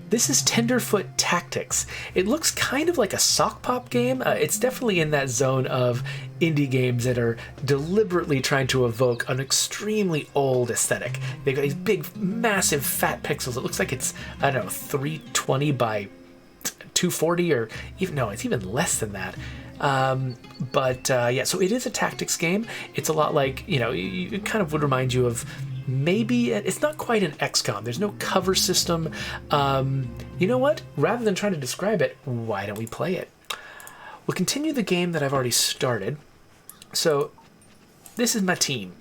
This is Tenderfoot Tactics. It looks kind of like a sock pop game. It's definitely in that zone of indie games that are deliberately trying to evoke an extremely old aesthetic. They've got these big, massive, fat pixels. It looks like it's, I don't know, 320 by 240, or even, no, it's even less than that. Yeah, so it is a tactics game. It's a lot like, it kind of would remind you of maybe, it's not quite an XCOM. There's no cover system. You know what? Rather than trying to describe it, why don't we play it? We'll continue the game that I've already started. So this is my team.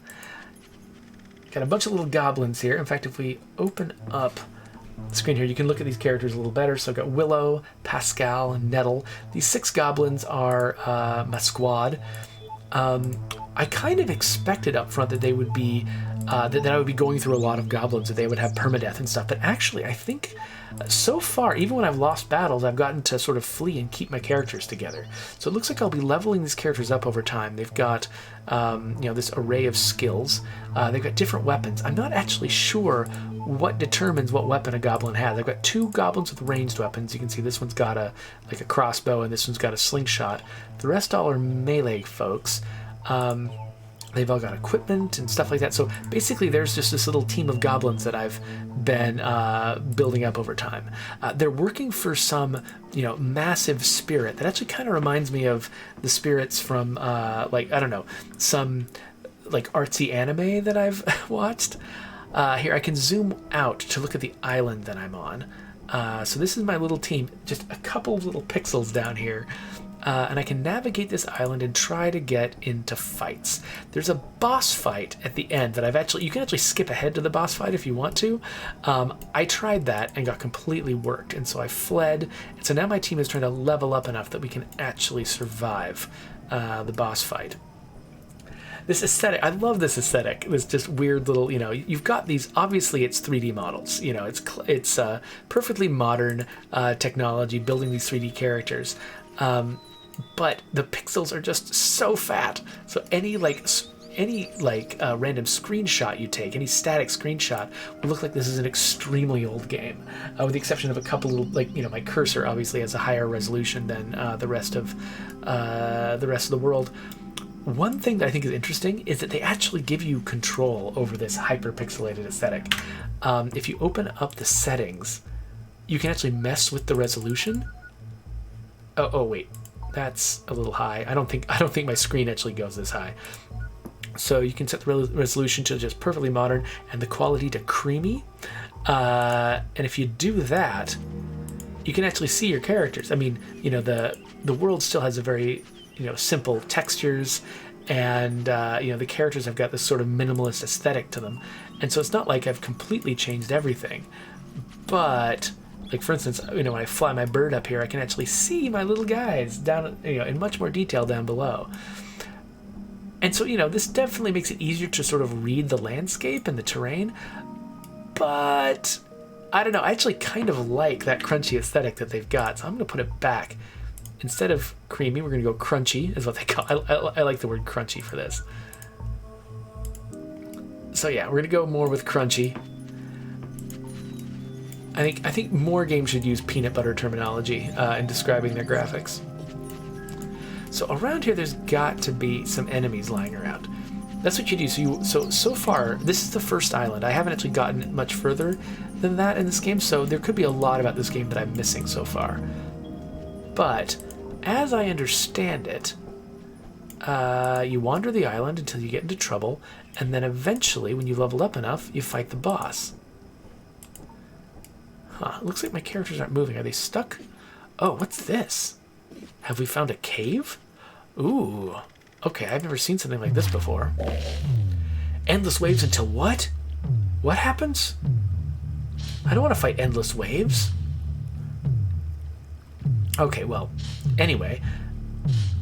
Got a bunch of little goblins here. In fact, if we open up the screen here, you can look at these characters a little better. So I've got Willow, Pascal, and Nettle. These 6 goblins are my squad. I kind of expected up front that they would be that I would be going through a lot of goblins, that they would have permadeath and stuff. But actually, I think so far, even when I've lost battles, I've gotten to sort of flee and keep my characters together. So it looks like I'll be leveling these characters up over time. They've got this array of skills. They've got different weapons. I'm not actually sure what determines what weapon a goblin has. I've got 2 goblins with ranged weapons. You can see this one's got a crossbow, and this one's got a slingshot. The rest all are melee folks. They've all got equipment and stuff like that. So basically there's just this little team of goblins that I've been building up over time. They're working for some, massive spirit that actually kind of reminds me of the spirits from, some artsy anime that I've watched. Here, I can zoom out to look at the island that I'm on. So this is my little team, just a couple of little pixels down here. And I can navigate this island and try to get into fights. There's a boss fight at the end that you can actually skip ahead to the boss fight if you want to. I tried that and got completely worked, and so I fled. And so now my team is trying to level up enough that we can actually survive the boss fight. This aesthetic, I love this aesthetic. This just weird little, you've got these, obviously it's 3D models. It's perfectly modern technology building these 3D characters. But the pixels are just so fat. So any random screenshot you take, any static screenshot, will look like this is an extremely old game, with the exception of a couple little, my cursor obviously has a higher resolution than the rest of the world. One thing that I think is interesting is that they actually give you control over this hyper-pixelated aesthetic. If you open up the settings, you can actually mess with the resolution. Oh wait, that's a little high. I don't think my screen actually goes this high. So you can set the resolution to just perfectly modern and the quality to creamy. And if you do that, you can actually see your characters. I mean, the world still has a very simple textures, and the characters have got this sort of minimalist aesthetic to them. And so it's not like I've completely changed everything, but for instance, when I fly my bird up here, I can actually see my little guys down, in much more detail down below. And so, this definitely makes it easier to sort of read the landscape and the terrain. But I don't know, I actually kind of like that crunchy aesthetic that they've got. So I'm going to put it back. Instead of creamy, we're going to go crunchy, is what they call it. I like the word crunchy for this. So yeah, we're going to go more with crunchy. I think more games should use peanut butter terminology in describing their graphics. So around here, there's got to be some enemies lying around. That's what you do. So far, this is the first island. I haven't actually gotten much further than that in this game, so there could be a lot about this game that I'm missing so far. But as I understand it, you wander the island until you get into trouble, and then eventually, when you level up enough, you fight the boss. Huh, looks like my characters aren't moving. Are they stuck? Oh, what's this? Have we found a cave? Ooh. Okay, I've never seen something like this before. Endless waves until what? What happens? I don't want to fight endless waves. Okay, well, anyway,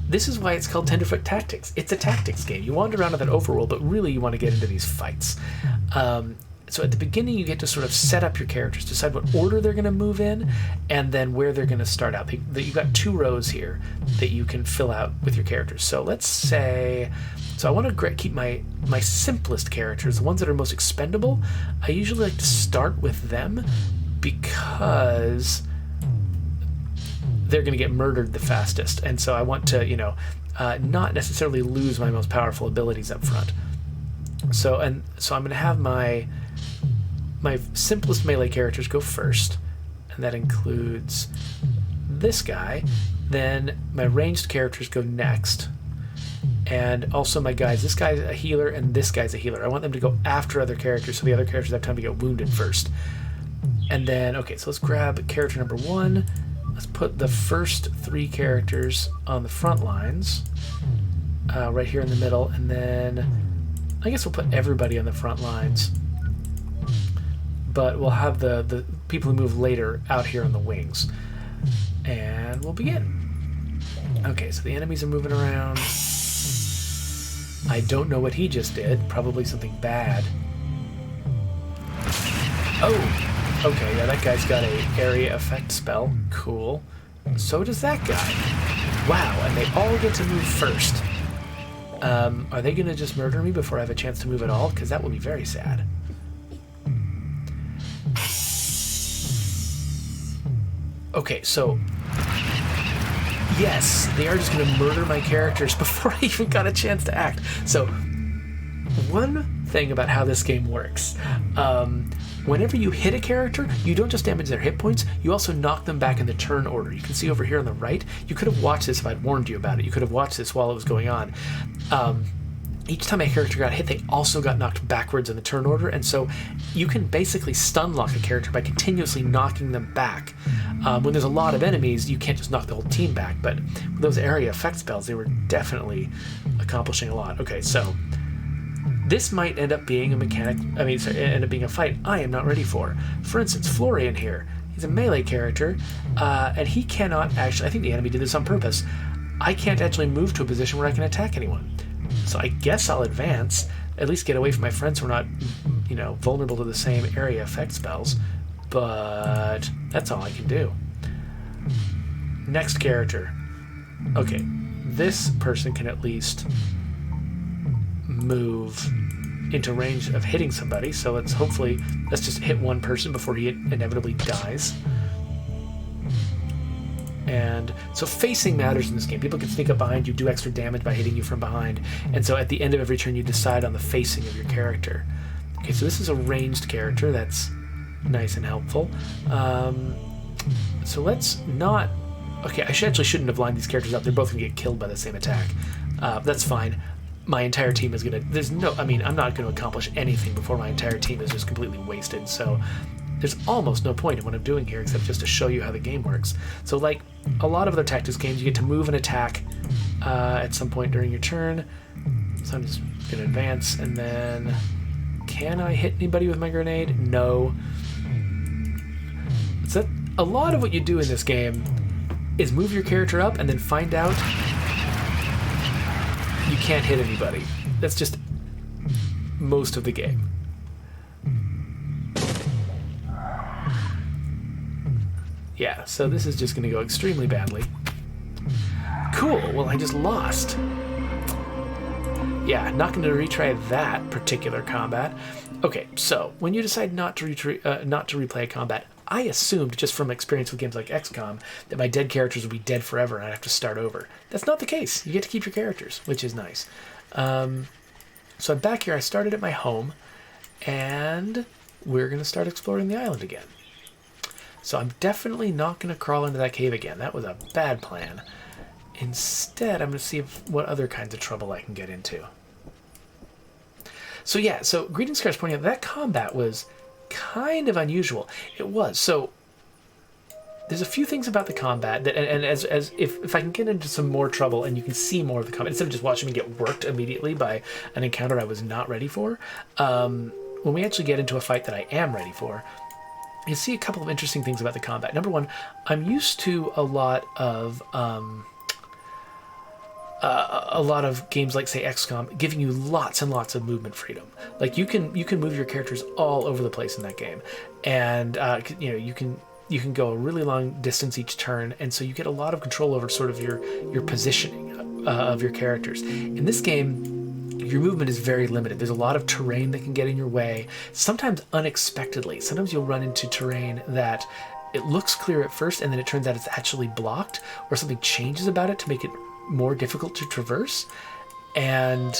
this is why it's called Tenderfoot Tactics. It's a tactics game. You wander around in that overworld, but really you want to get into these fights. So at the beginning, you get to sort of set up your characters, decide what order they're going to move in, and then where they're going to start out. You've got 2 rows here that you can fill out with your characters. So let's say, I want to keep my simplest characters, the ones that are most expendable. I usually like to start with them, because they're going to get murdered the fastest. And so I want to, not necessarily lose my most powerful abilities up front. So I'm going to have my simplest melee characters go first, and that includes this guy. Then my ranged characters go next, and also my guys. This guy's a healer, and this guy's a healer. I want them to go after other characters, so the other characters have time to get wounded first. And then, okay, so let's grab character number 1. Let's put the first 3 characters on the front lines, right here in the middle, and then I guess we'll put everybody on the front lines, but we'll have the people who move later out here on the wings. And we'll begin. Okay, so the enemies are moving around. I don't know what he just did. Probably something bad. Oh! Okay, yeah, that guy's got a area effect spell. Cool. So does that guy. Wow, and they all get to move first. Are they going to just murder me before I have a chance to move at all? Because that will be very sad. Okay, so... yes, they are just going to murder my characters before I even got a chance to act. So, one thing about how this game works... whenever you hit a character, you don't just damage their hit points, you also knock them back in the turn order. You can see over here on the right, you could have watched this if I'd warned you about it. You could have watched this while it was going on. Each time a character got hit, they also got knocked backwards in the turn order, and so you can basically stun lock a character by continuously knocking them back. When there's a lot of enemies, you can't just knock the whole team back, but with those area effect spells, they were definitely accomplishing a lot. Okay, so... this might end up being a mechanic, end up being a fight I am not ready for. For instance, Florian here. He's a melee character, and he cannot actually, I think the enemy did this on purpose, I can't actually move to a position where I can attack anyone. So I guess I'll advance, at least get away from my friends who are not, vulnerable to the same area effect spells, but that's all I can do. Next character. Okay, this person can at least move into range of hitting somebody, so let's just hit one person before he inevitably dies. And so facing matters in this game. People can sneak up behind you, do extra damage by hitting you from behind, and so at the end of every turn you decide on the facing of your character. Okay, so this is a ranged character. That's nice and helpful. So let's not... okay, I shouldn't have lined these characters up. They're both going to get killed by the same attack. That's fine. My entire team is going to... I'm not going to accomplish anything before my entire team is just completely wasted, so there's almost no point in what I'm doing here except just to show you how the game works. So like a lot of other tactics games, you get to move and attack at some point during your turn. So I'm just going to advance, and then... can I hit anybody with my grenade? No. So a lot of what you do in this game is move your character up and then find out you can't hit anybody. That's just most of the game. Yeah, so this is just going to go extremely badly. Cool, well I just lost. Yeah, not going to retry that particular combat. Okay, so when you decide not to replay a combat, I assumed, just from experience with games like XCOM, that my dead characters would be dead forever and I'd have to start over. That's not the case. You get to keep your characters, which is nice. So I'm back here. I started at my home, and we're going to start exploring the island again. So I'm definitely not going to crawl into that cave again. That was a bad plan. Instead, I'm going to see what other kinds of trouble I can get into. So yeah, so Greetings Car's pointing out that combat was kind of unusual. It was. So there's a few things about the combat that, and as if I can get into some more trouble and you can see more of the combat, instead of just watching me get worked immediately by an encounter I was not ready for, when we actually get into a fight that I am ready for, you see a couple of interesting things about the combat. Number one, I'm used to a lot of games like, say, XCOM, giving you lots and lots of movement freedom. Like you can move your characters all over the place in that game, and you can go a really long distance each turn, and so you get a lot of control over sort of your positioning of your characters. In this game, your movement is very limited. There's a lot of terrain that can get in your way, sometimes unexpectedly. Sometimes you'll run into terrain that it looks clear at first, and then it turns out it's actually blocked, or something changes about it to make it more difficult to traverse. And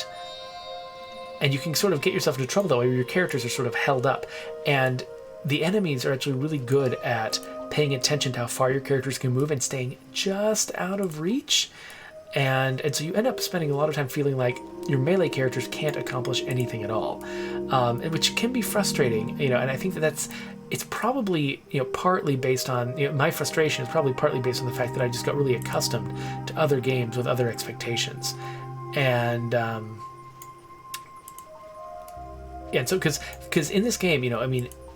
you can sort of get yourself into trouble, though, where your characters are sort of held up. And the enemies are actually really good at paying attention to how far your characters can move and staying just out of reach. And so you end up spending a lot of time feeling like your melee characters can't accomplish anything at all, which can be frustrating, and I think it's probably, partly based on, my frustration is probably partly based on the fact that I just got really accustomed to other games with other expectations. And, and so, because in this game,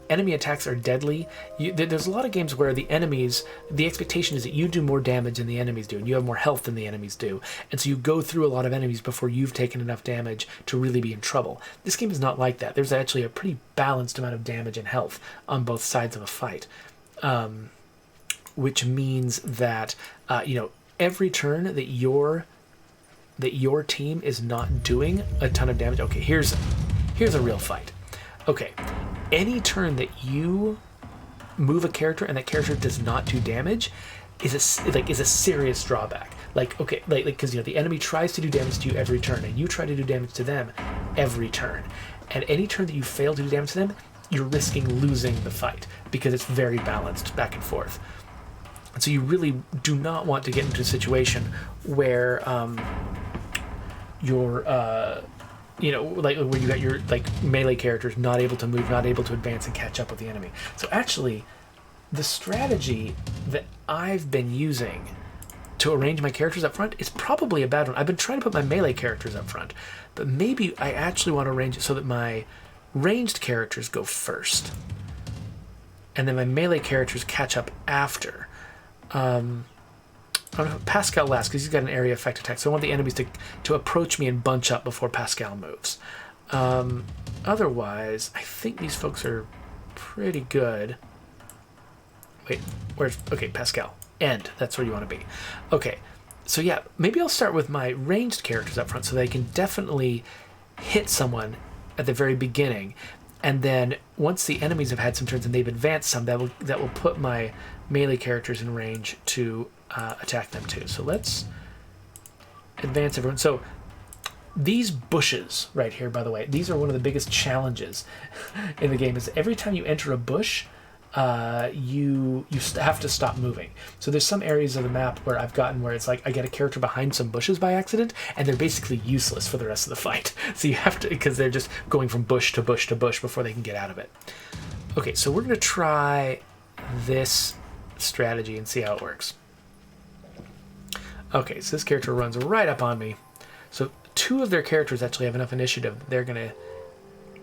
enemy attacks are deadly. There's a lot of games where the enemies, the expectation is that you do more damage than the enemies do, and you have more health than the enemies do. And so you go through a lot of enemies before you've taken enough damage to really be in trouble. This game is not like that. There's actually a pretty balanced amount of damage and health on both sides of a fight, which means that, every turn that your team is not doing a ton of damage. Okay, here's a real fight. Okay. Any turn that you move a character and that character does not do damage is a serious drawback. Because the enemy tries to do damage to you every turn, and you try to do damage to them every turn. And any turn that you fail to do damage to them, you're risking losing the fight because it's very balanced back and forth. And so you really do not want to get into a situation where where you got your melee characters not able to move, not able to advance and catch up with the enemy. So actually, the strategy that I've been using to arrange my characters up front is probably a bad one. I've been trying to put my melee characters up front, but maybe I actually want to arrange it so that my ranged characters go first, and then my melee characters catch up after. I want to put Pascal last because he's got an area effect attack, so I want the enemies to approach me and bunch up before Pascal moves. Otherwise, I think these folks are pretty good. Wait, okay, Pascal. End. That's where you want to be. Okay, so yeah, maybe I'll start with my ranged characters up front so they can definitely hit someone at the very beginning, and then once the enemies have had some turns and they've advanced some, that will put my melee characters in range to attack them too. So let's advance everyone. So these bushes right here, by the way, these are one of the biggest challenges in the game. Is every time you enter a bush, you have to stop moving. So there's some areas of the map where I've gotten where it's like I get a character behind some bushes by accident, and they're basically useless for the rest of the fight. So you have to, because they're just going from bush to bush to bush before they can get out of it. Okay, so we're going to try this strategy and see how it works. Okay, so this character runs right up on me. So two of their characters actually have enough initiative. They're going to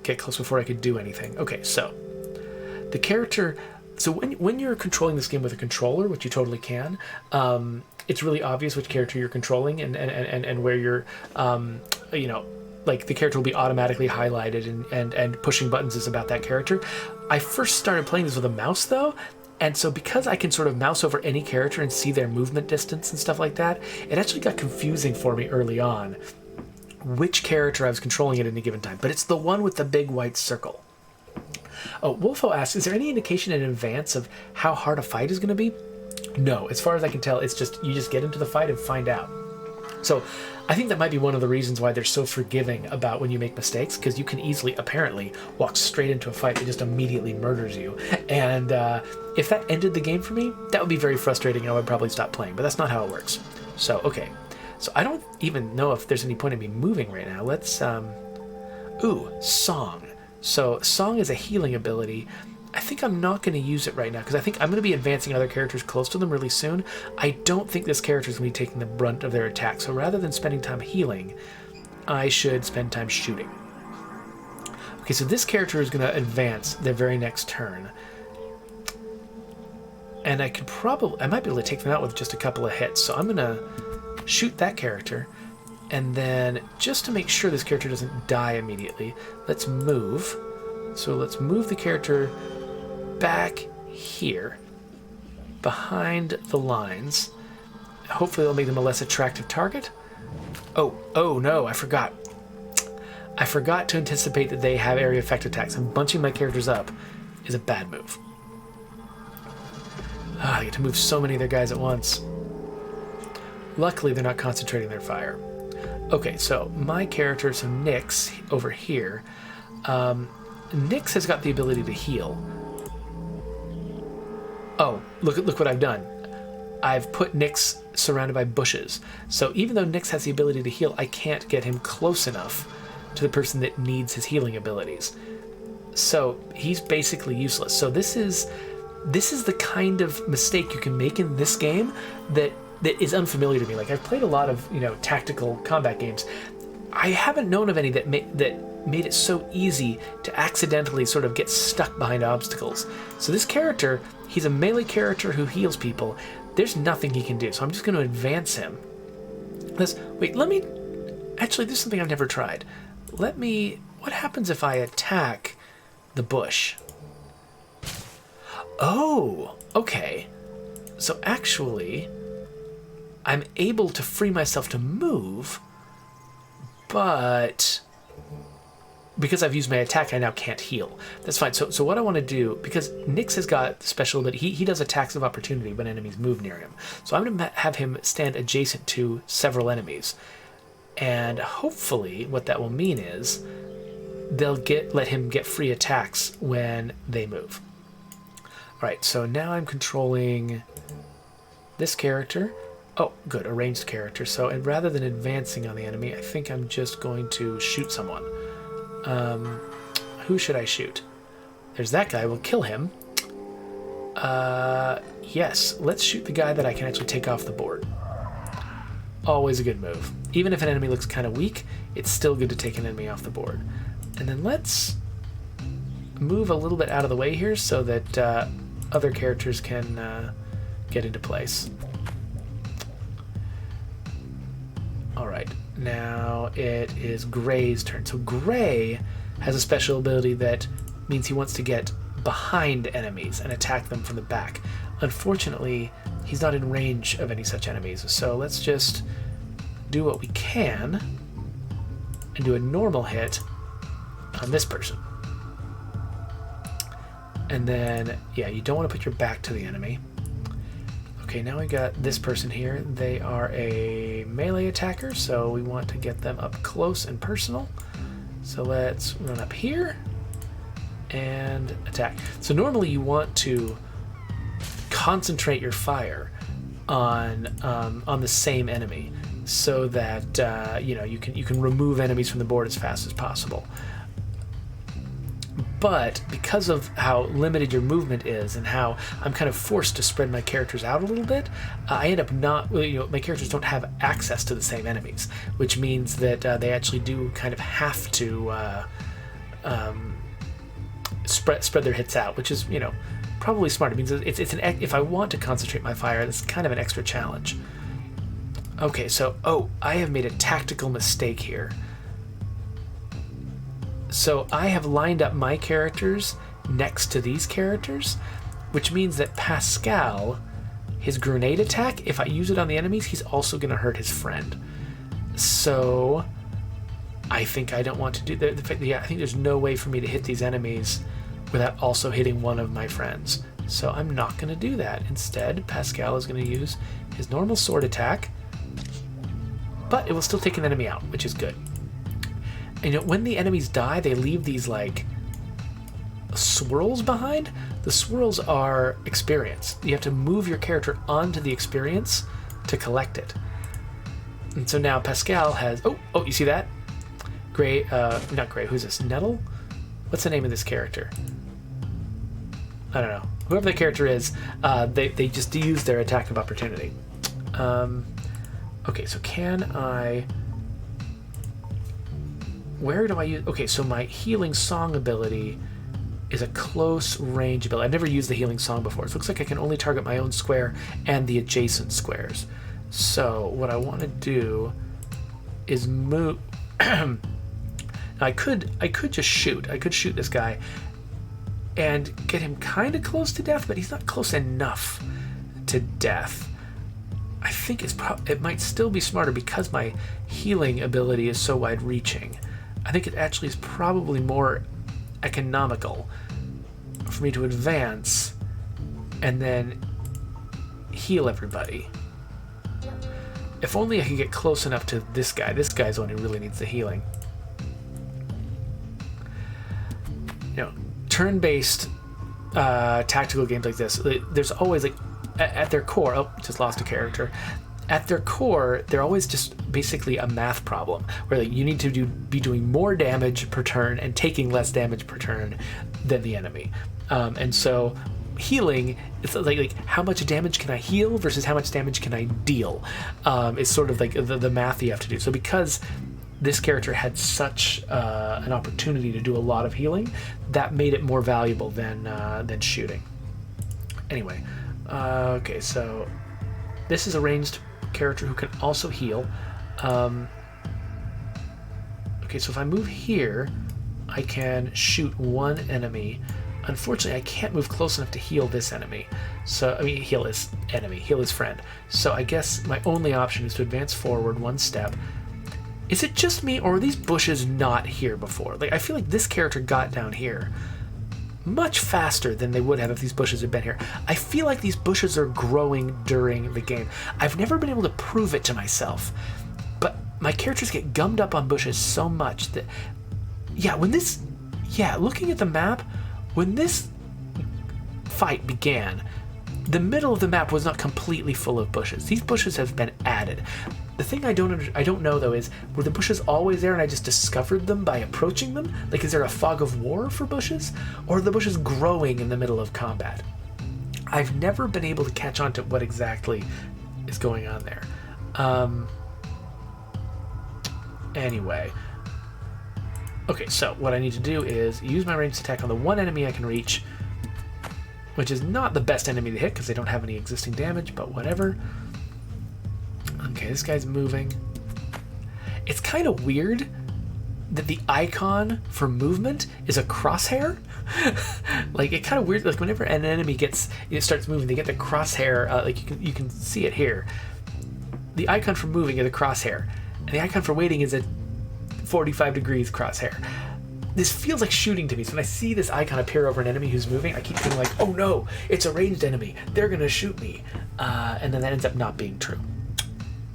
get close before I could do anything. Okay, so the character... So when you're controlling this game with a controller, which you totally can, it's really obvious which character you're controlling and where you're, the character will be automatically highlighted and pushing buttons is about that character. I first started playing this with a mouse, though, and so because I can sort of mouse over any character and see their movement distance and stuff like that, it actually got confusing for me early on which character I was controlling at any given time. But it's the one with the big white circle. Oh, Wolfo asks, is there any indication in advance of how hard a fight is going to be? No, as far as I can tell, it's just you just get into the fight and find out. So I think that might be one of the reasons why they're so forgiving about when you make mistakes, because you can easily, apparently, walk straight into a fight that just immediately murders you. And if that ended the game for me, that would be very frustrating and I would probably stop playing, but that's not how it works. So, okay. So I don't even know if there's any point in me moving right now. Let's, Song. So Song is a healing ability. I think I'm not going to use it right now because I think I'm going to be advancing other characters close to them really soon. I don't think this character is going to be taking the brunt of their attack. So rather than spending time healing, I should spend time shooting. Okay, so this character is going to advance their very next turn. And I might be able to take them out with just a couple of hits. So I'm going to shoot that character. And then just to make sure this character doesn't die immediately, let's move. So let's move the character back here, behind the lines. Hopefully it'll make them a less attractive target. Oh no, I forgot. I forgot to anticipate that they have area effect attacks, and bunching my characters up is a bad move. I get to move so many of their guys at once. Luckily, they're not concentrating their fire. Okay, so my character, so Nyx, over here, Nyx has got the ability to heal. Oh, look what I've done. I've put Nyx surrounded by bushes. So even though Nyx has the ability to heal, I can't get him close enough to the person that needs his healing abilities. So he's basically useless. So this is the kind of mistake you can make in this game that is unfamiliar to me. Like, I've played a lot of, tactical combat games. I haven't known of any that made it so easy to accidentally sort of get stuck behind obstacles. So this character, he's a melee character who heals people. There's nothing he can do, so I'm just going to advance him. Actually, this is something I've never tried. What happens if I attack the bush? Oh, okay. So actually, I'm able to free myself to move, but because I've used my attack, I now can't heal. That's fine. So what I want to do, because Nyx has got special ability, he does attacks of opportunity when enemies move near him. So I'm going to have him stand adjacent to several enemies. And hopefully what that will mean is they'll let him get free attacks when they move. All right, so now I'm controlling this character. Oh, good, a ranged character. So and rather than advancing on the enemy, I think I'm just going to shoot someone. Who should I shoot? There's that guy. We'll kill him. Yes, let's shoot the guy that I can actually take off the board. Always a good move. Even if an enemy looks kind of weak, it's still good to take an enemy off the board. And then let's move a little bit out of the way here so that other characters can get into place. All right, now it is Gray's turn. So Gray has a special ability that means he wants to get behind enemies and attack them from the back. Unfortunately, he's not in range of any such enemies, so let's just do what we can and do a normal hit on this person. And then, yeah, you don't want to put your back to the enemy. Okay, now we got this person here. They are a melee attacker, so we want to get them up close and personal. So let's run up here and attack. So normally you want to concentrate your fire on the same enemy, so that you can remove enemies from the board as fast as possible. But because of how limited your movement is and how I'm kind of forced to spread my characters out a little bit, I end up my characters don't have access to the same enemies, which means that they actually do kind of have to spread their hits out, which is probably smart. It means if I want to concentrate my fire, it's kind of an extra challenge. Okay, so I have made a tactical mistake here. So I have lined up my characters next to these characters, which means that Pascal, his grenade attack, if I use it on the enemies, he's also going to hurt his friend. So I think I don't want to do that. I think there's no way for me to hit these enemies without also hitting one of my friends. So I'm not going to do that. Instead, Pascal is going to use his normal sword attack, but it will still take an enemy out, which is good. And when the enemies die, they leave these like swirls behind. The swirls are experience. You have to move your character onto the experience to collect it. And so now Pascal has... Oh, you see that? Gray, not Gray, who's this? Nettle? What's the name of this character? I don't know. Whoever the character is, they just use their attack of opportunity. Okay, so can I... Where do I use... Okay, so my healing song ability is a close range ability. I've never used the healing song before. So it looks like I can only target my own square and the adjacent squares. So what I want to do is move... Now I could just shoot. I could shoot this guy and get him kind of close to death, but he's not close enough to death. I think it might still be smarter because my healing ability is so wide-reaching. I think it actually is probably more economical for me to advance and then heal everybody. If only I could get close enough to this guy. This guy's the one who really needs the healing. You know, turn-based tactical games like this, there's always, like, at their core... Oh, just lost a character. At their core, they're always just basically a math problem, where like, you need to be doing more damage per turn and taking less damage per turn than the enemy. And so healing, it's like how much damage can I heal versus how much damage can I deal? It's sort of like the math you have to do. So because this character had such an opportunity to do a lot of healing, that made it more valuable than shooting. Anyway, okay, so this is a ranged character who can also heal. Okay, so if I move here, I can shoot one enemy. Unfortunately, I can't move close enough to heal this enemy. So, I mean, heal his enemy, heal his friend. So I guess my only option is to advance forward one step. Is it just me, or are these bushes not here before? Like, I feel like this character got down here much faster than they would have if these bushes had been here. I feel like these bushes are growing during the game. I've never been able to prove it to myself, but my characters get gummed up on bushes so much that, looking at the map, when this fight began, the middle of the map was not completely full of bushes. These bushes have been added. The thing I don't know though is, were the bushes always there and I just discovered them by approaching them? Like, is there a fog of war for bushes? Or are the bushes growing in the middle of combat? I've never been able to catch on to what exactly is going on there. Anyway. Okay, so what I need to do is use my ranged attack on the one enemy I can reach, which is not the best enemy to hit because they don't have any existing damage, but whatever. Okay, this guy's moving. It's kind of weird that the icon for movement is a crosshair. Like, it's kind of weird. Like, whenever an enemy starts moving, they get the crosshair. Like, you can see it here. The icon for moving is a crosshair, and the icon for waiting is a 45 degrees crosshair. This feels like shooting to me. So when I see this icon appear over an enemy who's moving, I keep thinking like, oh no, it's a ranged enemy. They're gonna shoot me. And then that ends up not being true.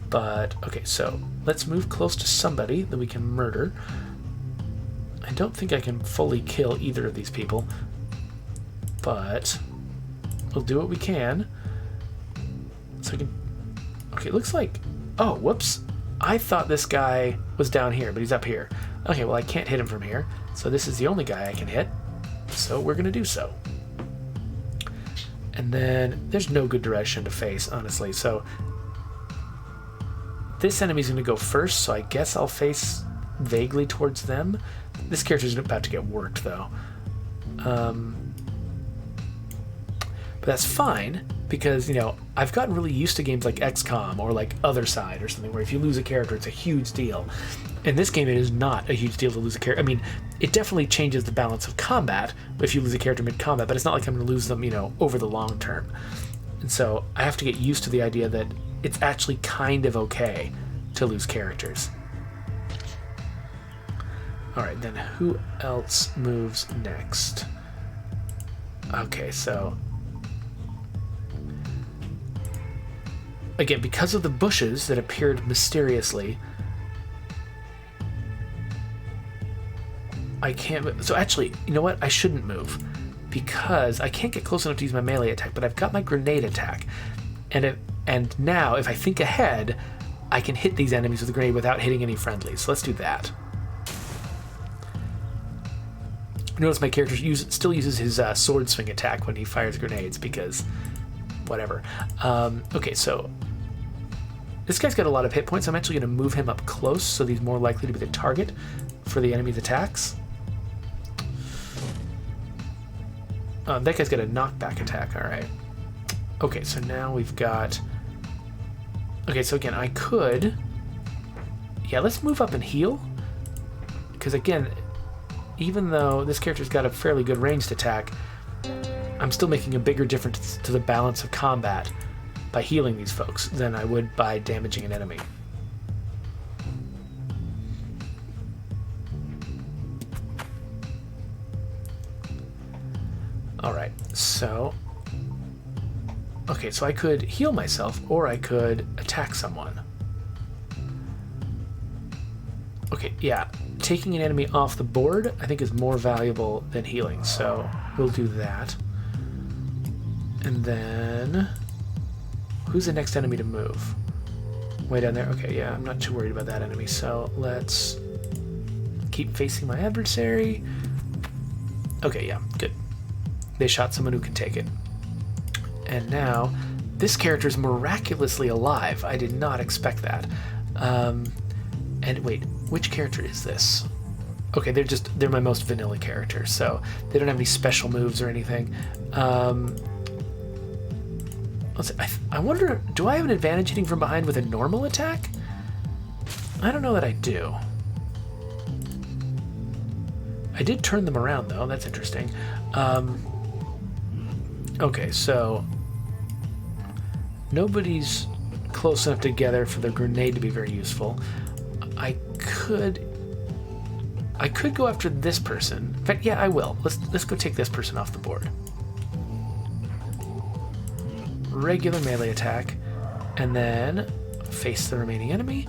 But, okay, so let's move close to somebody that we can murder. I don't think I can fully kill either of these people, but we'll do what we can. So I can... Okay, it looks like... Oh, whoops. I thought this guy was down here, but he's up here. Okay, well, I can't hit him from here, so this is the only guy I can hit, so we're going to do so. And then there's no good direction to face, honestly, so this enemy's going to go first, so I guess I'll face vaguely towards them. This character's about to get worked, though. But that's fine, because, you know, I've gotten really used to games like XCOM or like Other Side or something, where if you lose a character, it's a huge deal. In this game, it is not a huge deal to lose a character. I mean, it definitely changes the balance of combat if you lose a character mid-combat, but it's not like I'm going to lose them, you know, over the long term. And so I have to get used to the idea that it's actually kind of okay to lose characters. Alright, then who else moves next? Okay, so... Again, because of the bushes that appeared mysteriously, I can't... So actually, you know what? I shouldn't move, because I can't get close enough to use my melee attack, but I've got my grenade attack. And now, if I think ahead, I can hit these enemies with a grenade without hitting any friendlies. So let's do that. Notice my character still uses his sword swing attack when he fires grenades, because whatever. Okay, so this guy's got a lot of hit points. I'm actually going to move him up close so that he's more likely to be the target for the enemy's attacks. That guy's got a knockback attack, alright. Okay, so now we've got... Okay, so again, I could... Yeah, let's move up and heal. Because again, even though this character's got a fairly good ranged attack, I'm still making a bigger difference to the balance of combat by healing these folks than I would by damaging an enemy. So, okay, so I could heal myself, or I could attack someone. Okay, yeah, taking an enemy off the board I think is more valuable than healing, so we'll do that. And then, who's the next enemy to move? Way down there? Okay, yeah, I'm not too worried about that enemy, so let's keep facing my adversary. Okay, yeah, good. They shot someone who can take it. And now, this character is miraculously alive. I did not expect that. And wait, which character is this? Okay, they're my most vanilla character, so they don't have any special moves or anything. Let's see, I wonder, do I have an advantage hitting from behind with a normal attack? I don't know that I do. I did turn them around, though. That's interesting. Okay, so nobody's close enough together for the grenade to be very useful. I could go after this person. In fact, yeah, I will. Let's go take this person off the board. Regular melee attack, and then face the remaining enemy,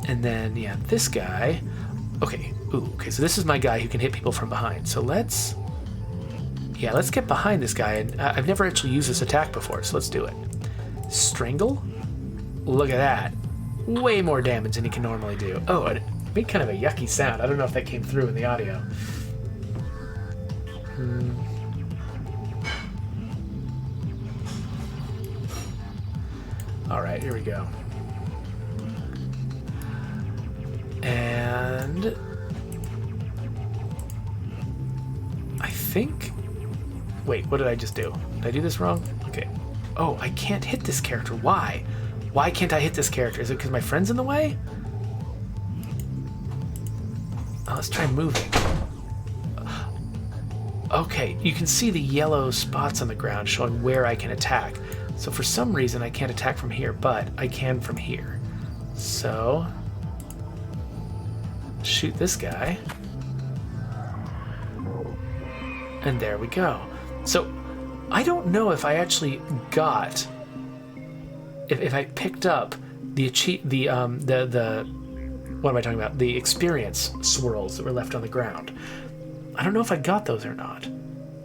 and then yeah, this guy. Okay, okay, so this is my guy who can hit people from behind. So let's get behind this guy, and I've never actually used this attack before, so let's do it. Strangle. Look at that. Way more damage than he can normally do. Oh, it made kind of a yucky sound. I don't know if that came through in the audio. Alright, here we go. And I think... Wait, what did I just do? Did I do this wrong? Okay. Oh, I can't hit this character. Why? Why can't I hit this character? Is it because my friend's in the way? Oh, let's try moving. Okay, you can see the yellow spots on the ground showing where I can attack. So for some reason I can't attack from here, but I can from here. So, shoot this guy. And there we go. So, I don't know if I actually got... If I picked up the what am I talking about? The experience swirls that were left on the ground. I don't know if I got those or not.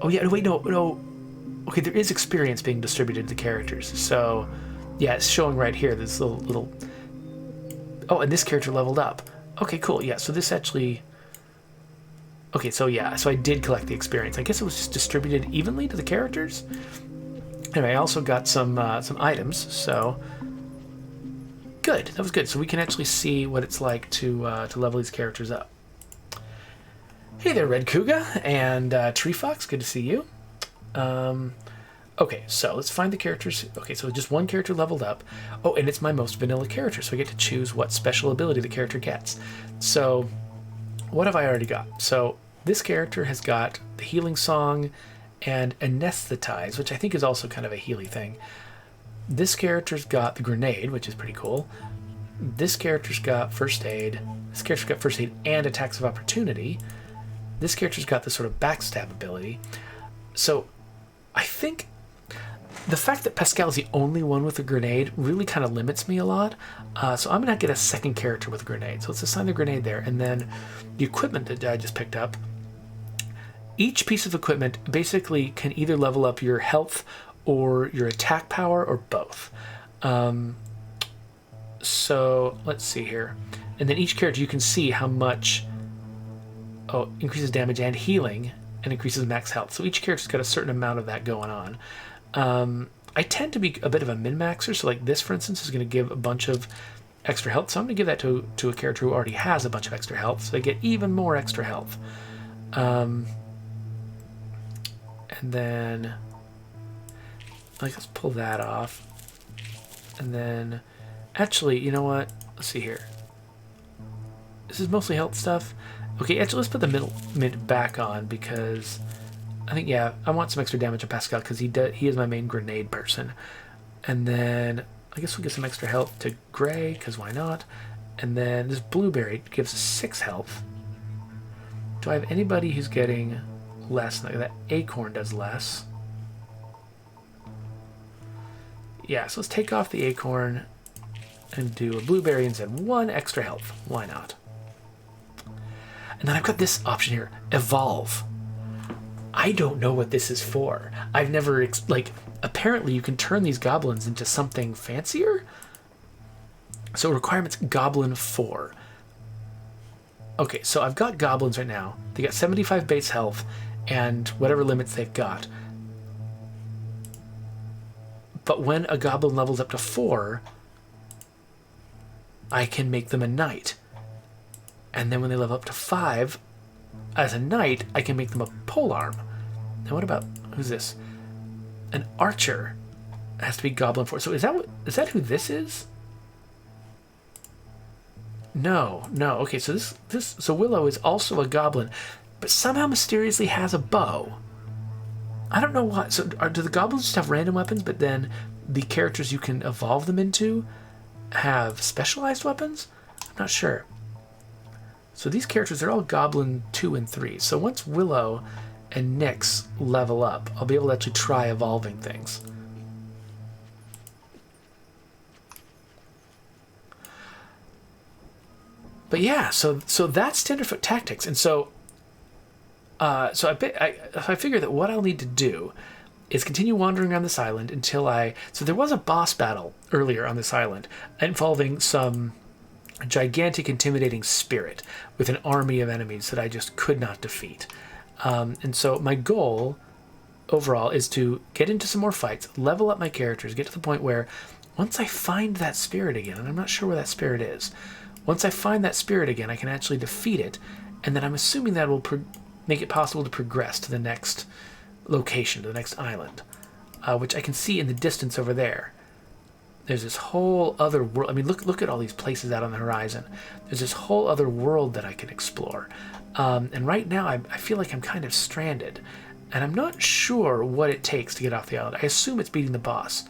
Oh yeah, wait, no. Okay, there is experience being distributed to characters. So, yeah, it's showing right here, this little... Oh, and this character leveled up. Okay, cool, yeah, so this actually... Okay, so yeah, so I did collect the experience. I guess it was just distributed evenly to the characters. And I also got some items, so... Good, that was good. So we can actually see what it's like to level these characters up. Hey there, Red Kuga and Tree Fox, good to see you. Okay, so let's find the characters. Okay, so just one character leveled up. Oh, and it's my most vanilla character, so I get to choose what special ability the character gets. So, what have I already got? So, this character has got the healing song and anesthetize, which I think is also kind of a healy thing. This character's got the grenade, which is pretty cool. This character's got first aid. This character's got first aid and attacks of opportunity. This character's got this sort of backstab ability. So, I think the fact that Pascal is the only one with a grenade really kind of limits me a lot. So I'm going to get a second character with a grenade. So let's assign the grenade there. And then the equipment that I just picked up. Each piece of equipment basically can either level up your health or your attack power or both. So let's see here. And then each character you can see how much increases damage and healing and increases max health. So each character's got a certain amount of that going on. I tend to be a bit of a min-maxer, so like this, for instance, is going to give a bunch of extra health. So I'm going to give that to a character who already has a bunch of extra health, so they get even more extra health. And then, let's pull that off. And then, actually, you know what? Let's see here. This is mostly health stuff. Okay, actually, let's put the middle mint back on because I think, yeah, I want some extra damage on Pascal because he is my main grenade person. And then I guess we'll get some extra health to Gray because why not? And then this blueberry gives us 6 health. Do I have anybody who's getting less? That acorn does less. yeah, so let's take off the acorn and do a blueberry instead. 1 extra health. Why not? And then I've got this option here, evolve. I don't know what this is for. I've never, apparently you can turn these goblins into something fancier. So requirements, goblin 4. Okay, so I've got goblins right now. They got 75 base health and whatever limits they've got. But when a goblin levels up to 4, I can make them a knight. And then when they level up to 5, as a knight, I can make them a polearm. Now what about, who's this? An archer. It has to be goblin 4. So is that who this is? No. Okay, so so Willow is also a goblin, but somehow mysteriously has a bow. I don't know why. So do the goblins just have random weapons, but then the characters you can evolve them into have specialized weapons? I'm not sure. So these characters are all goblin 2 and 3. So once Willow and Nyx level up, I'll be able to actually try evolving things. But yeah, so that's Tenderfoot Tactics, and so I figure that what I'll need to do is continue wandering around this island until so there was a boss battle earlier on this island involving some gigantic, intimidating spirit with an army of enemies that I just could not defeat. And so my goal overall is to get into some more fights, level up my characters, get to the point where once I find that spirit again, and I'm not sure where that spirit is, once I find that spirit again, I can actually defeat it, and then I'm assuming that will make it possible to progress to the next location, to the next island, which I can see in the distance over there. There's this whole other world. I mean, look at all these places out on the horizon. There's this whole other world that I can explore. And right now, I feel like I'm kind of stranded, and I'm not sure what it takes to get off the island. I assume it's beating the boss,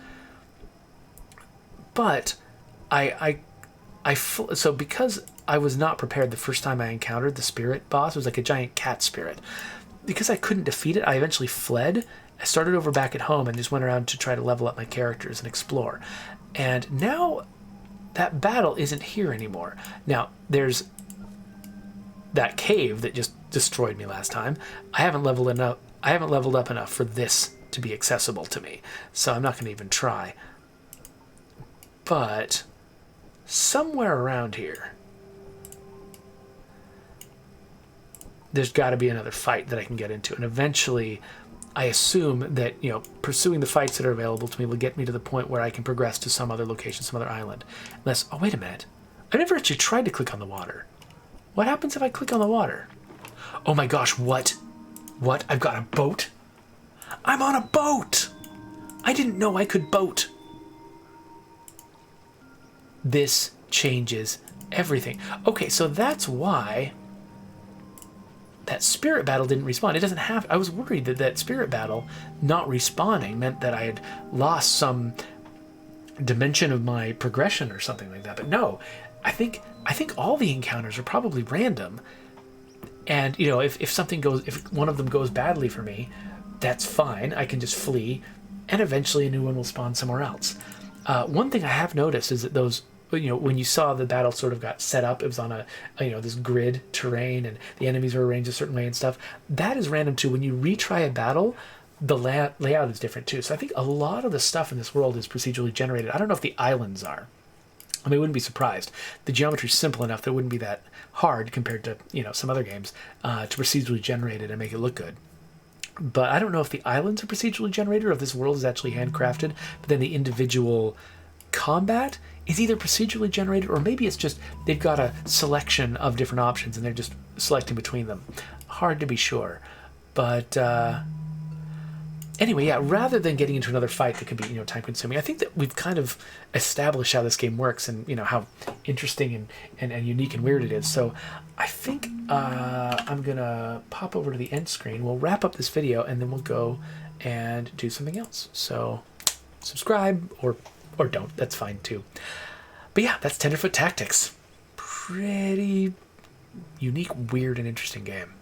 but so because I was not prepared the first time I encountered the spirit boss, it was like a giant cat spirit. Because I couldn't defeat it, I eventually fled. I started over back at home and just went around to try to level up my characters and explore. And now that battle isn't here anymore. Now, there's that cave that just destroyed me last time. I haven't leveled up enough for this to be accessible to me, so I'm not going to even try. But somewhere around here, there's got to be another fight that I can get into, and eventually I assume that, pursuing the fights that are available to me will get me to the point where I can progress to some other location, some other island. Oh, wait a minute. I never actually tried to click on the water. What happens if I click on the water? Oh my gosh, what? What? I've got a boat? I'm on a boat! I didn't know I could boat. This changes everything. Okay, so that's why that spirit battle didn't respawn. It doesn't have... I was worried that that spirit battle not respawning meant that I had lost some dimension of my progression or something like that. But no, I think all the encounters are probably random. And, if one of them goes badly for me, that's fine. I can just flee, and eventually a new one will spawn somewhere else. One thing I have noticed is that those... when you saw the battle sort of got set up, it was on this grid terrain, and the enemies were arranged a certain way and stuff. That is random too. When you retry a battle, the layout is different too. So I think a lot of the stuff in this world is procedurally generated. I don't know if the islands are. I mean, I wouldn't be surprised. The geometry's simple enough that it wouldn't be that hard compared to, some other games to procedurally generate it and make it look good. But I don't know if the islands are procedurally generated or if this world is actually handcrafted, but then the individual combat is either procedurally generated or maybe it's just they've got a selection of different options and they're just selecting between them. Hard to be sure. But anyway, yeah, rather than getting into another fight that could be, time consuming, I think that we've kind of established how this game works and, how interesting and unique and weird it is. So I think I'm going to pop over to the end screen. We'll wrap up this video and then we'll go and do something else. So subscribe or don't. That's fine too. But yeah, that's Tenderfoot Tactics. Pretty unique, weird, and interesting game.